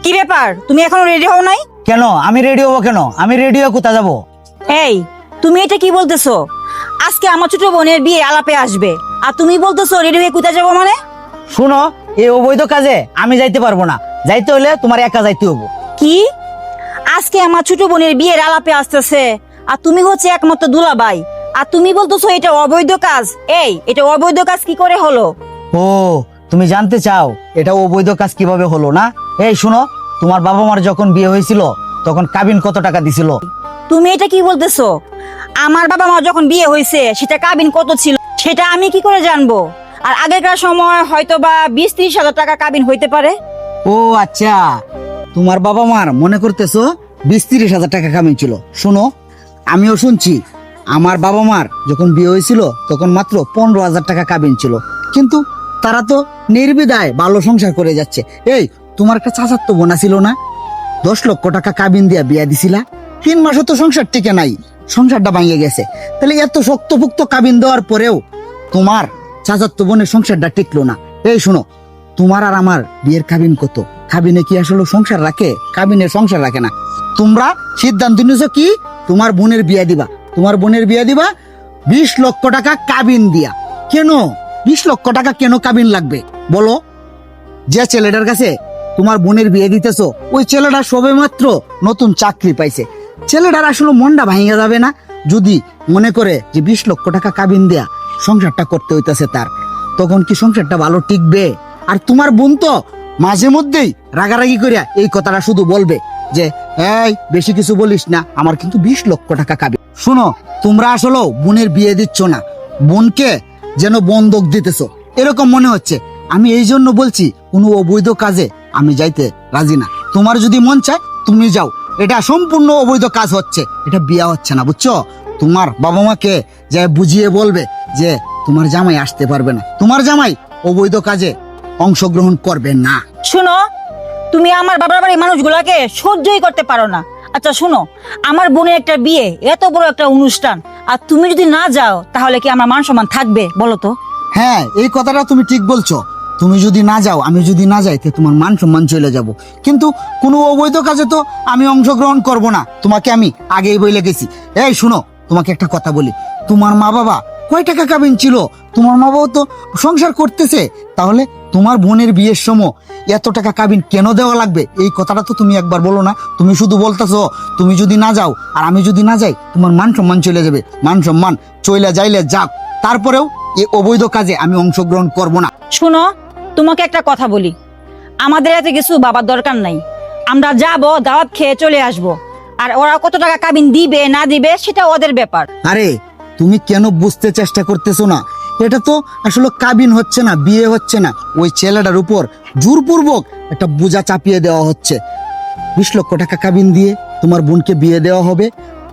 কি ব্যাপার, তুমি এখনো রেডি হও নাই? কেন আমি রেডি হবো? কেন আমি রেডি হয়ে কোথায় যাবো? এই, তুমি এটা কি বলতেছো? আজকে আমার ছোট বোনের বিয়ে আলাপে আসবে, আর তুমি বলতেছো রেডি হয়ে কোথায় যাবো মানে? শুনো, এই অবৈধ কাজে আমি যাইতে পারবো না। যাইতে হলে তোমার একা যাইতে হবো। কি? আজকে আমার ছোট বোনের বিয়ের আলাপে আসতেছে, আর তুমি হচ্ছে একমাত্র দুলাভাই, আর তুমি বলতেছো এটা অবৈধ কাজ? এই, এটা অবৈধ কাজ কি করে হলো? ও, তুমি জানতে চাও এটা অবৈধ কাজ কিভাবে হলো না? এই শুনো, তোমার বাবা মার যখন বিয়ে হয়েছিল তখন কাবিন কত টাকা দিছিল? তুমি এটা কি বলতেছো? আমার বাবা মা যখন বিয়ে হয়েছে সেটা কাবিন কত ছিল সেটা আমি কি করে জানবো? আর আগেকার সময় হয়তো বা 20-30 হাজার টাকা কাবিন হইতে পারে। ও আচ্ছা, তোমার বাবা মার মনে করতেছো 20-30 হাজার টাকা কাবিন ছিল। শুনো, আমিও শুনছি আমার বাবা মার যখন বিয়ে হয়েছিল তখন মাত্র 15,000 টাকা কাবিন ছিল, কিন্তু তারা তো নির্বিধায় ভালো সংসার করে যাচ্ছে। এই, তোমার একটা চাচাতো বোনা ছিল না, 10 লক্ষ টাকা কাবিন দিয়া বিয়া দিছিলা, 3 মাসও তো সংসার টিকে নাই, সংসারটা ভাঙিয়ে গেছে। তাহলে এত শক্তপুক্ত কাবিন দেওয়ার পরেও তোমার চাচাতো বোনের সংসারটা টিকলো না। এই শুনো, তোমার আর আমার বিয়ের কাবিন কত? কাবিনে কি আসলে সংসার রাখে? কাবিনে সংসার রাখে না। তোমরা সিদ্ধান্ত নিয়েছো কি তোমার বোনের বিয়া দিবা? তোমার বোনের বিয়া দিবা 20 লক্ষ টাকা কাবিন দিয়া। কেন 20 লক্ষ টাকা কেন কাবিন লাগবে বলো? যে ছেলেটার কাছে তোমার বোনের বিয়ে দিতেছো ওই ছেলেটা সবে মাত্র নতুন চাকরি পাইছে। ছেলেটার আসলে মনটা ভাঙিয়া যাবে না যদি মনে করে যে 20 লক্ষ টাকা কাবিন দেয়া সংসারটা করতে হইতেছে তার? তখন কি সংসারটা ভালো টিকবে? আর তোমার বোন তো মাঝে মধ্যেই রাগারাগি করিয়া এই কথাটা শুধু বলবে যে এই বেশি কিছু বলিস না, আমার কিন্তু 20 লক্ষ টাকা কাবিন। শুনো, তোমরা আসলে বোনের বিয়ে দিচ্ছ না, বোনকে যেন বন্ধক দিতেছো এরকম মনে হচ্ছে। আমি এই জন্য বলছি কোনো অবৈধ কাজে আমি যাইতে রাজি না। তোমার যদি মন চায় তুমি যাও, এটা সম্পূর্ণ অবৈধ কাজ হচ্ছে, এটা বিয়া হচ্ছে না, বুঝছো? তোমার বাবা মাকে যে বুঝিয়ে বলবে যে তোমার জামাই আসতে পারবে না, তোমার জামাই অবৈধ কাজে অংশগ্রহণ করবে না। শুনো, তুমি আমার বাবার বাড়ির মানুষগুলাকে সহ্যই করতে পারো না। আচ্ছা শুনো, আমার বোনের একটা বিয়ে, এত বড় একটা অনুষ্ঠান, আর তুমি যদি না যাও তাহলে কি আমার মান সম্মান থাকবে বলো তো? হ্যাঁ, এই কথাটা তুমি ঠিক বলছো। তুমি যদি না যাও, আমি যদি না যাই, তো তোমার মান সম্মান চলে যাব। কিন্তু কোনো অবৈধ কাজে তো আমি অংশগ্রহণ করব না, তোমাকে আমি আগেই বলে গেছি। এই শুনো, তোমাকে একটা কথা বলি, তোমার মা বাবা কয় টাকা কাবিন ছিল? তোমার মা বাবা তো সংসার করতেছে, তাহলে তোমার বোনের বিয়ের সময় এত টাকা কাবিন কেন দেওয়া লাগবে? এই কথাটা তো তুমি একবার বলো না। তুমি শুধু বলতেছো তুমি যদি না যাও আর আমি যদি না যাই তোমার মান সম্মান চলে যাবে। মান সম্মান চলে যাইলে যাক, তারপরেও এই অবৈধ কাজে আমি অংশগ্রহণ করব না। শুনো, তোমাকে একটা কথা বলি, আমাদের এত কিছু বাবার দরকার নাই। আমরা যাব, দাওয়াত খেয়ে চলে আসব, আর ওরা কত টাকা কাবিন দিবে না দিবে সেটা ওদের ব্যাপার। আরে তুমি কেন বুঝতে চেষ্টা করতেছো না? এটা তো আসলে কাবিন হচ্ছে না, বিয়ে হচ্ছে না, ওই ছেলেটার উপর জোরপূর্বক একটা বোঝা চাপিয়ে দেওয়া হচ্ছে। 20 লক্ষ টাকা কাবিন দিয়ে তোমার বোনকে বিয়ে দেওয়া হবে।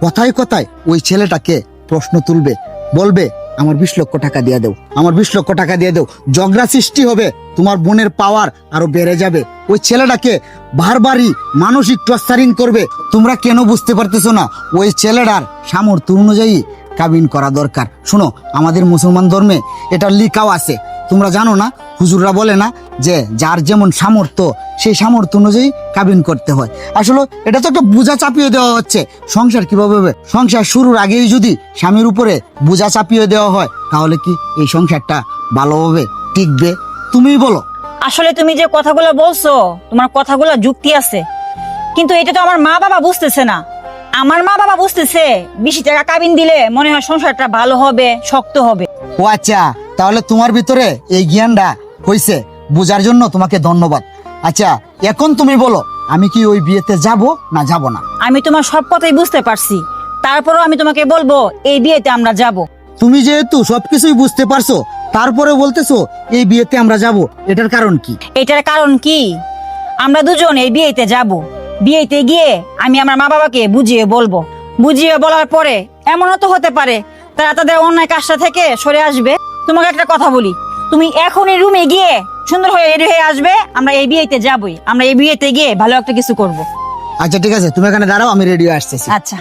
কথায় কথায় ওই ছেলেটাকে প্রশ্ন তুলবে, বলবে আমার 20 লক্ষ টাকা দিয়ে দাও, আমার 20 লক্ষ টাকা দিয়ে দাও। ঝগড়া সৃষ্টি হবে, তোমার বোনের পাওয়ার আরো বেড়ে যাবে। ওই ছেলেটাকে বারবারই মানসিক টর্চারিং করবে। তোমরা কেন বুঝতে পারতেছো না? ওই ছেলেটার সামর্থ্য অনুযায়ী কাবিন করা দরকার। শুনো, আমাদের মুসলমান ধর্মে এটা লিখাও আছে, তোমরা জানো না? হুজুররা বলে না যে যার যেমন সামর্থ্য সেই সামর্থ্য অনুযায়ী কাবিন করতে হয়। আসলে এটা তো একটা বোঝা চাপিয়ে দেওয়া হচ্ছে। সংসার কিভাবে হবে? সংসার শুরুর আগেই যদি স্বামীর উপরে বোঝা চাপিয়ে দেওয়া হয় তাহলে কি এই সংসারটা ভালোভাবে টিকবে? তুমিই বলো। আসলে তুমি যে কথাগুলো বলছো, তোমার কথাগুলো যুক্তি আছে, কিন্তু এটা তো আমার মা বাবা বুঝতেছে না। আমার মা বাবা বুঝতেছে 20 টাকা কাবিন দিলে মনে হয় সংসারটা ভালো হবে, শক্ত হবে। ও আচ্ছা, তাহলে তোমার ভিতরে এই জ্ঞানটা হইছে, বোঝার জন্য তোমাকে ধন্যবাদ। আচ্ছা, এখন তুমি বলো আমি কি ওই বিয়েতে যাব না যাব না? আমি তোমার সব কথাই বুঝতে পারছি, তারপরও আমি তোমাকে বলবো এই বিয়েতে আমরা যাব। তুমি যেহেতু সবকিছুই বুঝতে পারছো তারপরে বলতেছো এই বিয়েতে আমরা যাব, এটার কারণ কি? এটার কারণ কি? আমরা দুজন এই বিয়েতে যাব। বিয়েতে গিয়ে আমি আমার মা বাবাকে বুঝিয়ে বলবো। বুঝিয়ে বলার পরে এমনও তো হতে পারে তারা তাদের অন্যায় কাজটা থেকে সরে আসবে। তোমাকে একটা কথা বলি, তুমি এখনই রুমে গিয়ে সুন্দর হয়ে রেডি হয়ে আসবে। আমরা এই বিয়েতে যাবই, আমরা এই বিয়েতে গিয়ে ভালো একটা কিছু করব। আচ্ছা ঠিক আছে, তুমি এখানে দাঁড়াও, আমি রেডি হয়ে আসতেছি। আচ্ছা।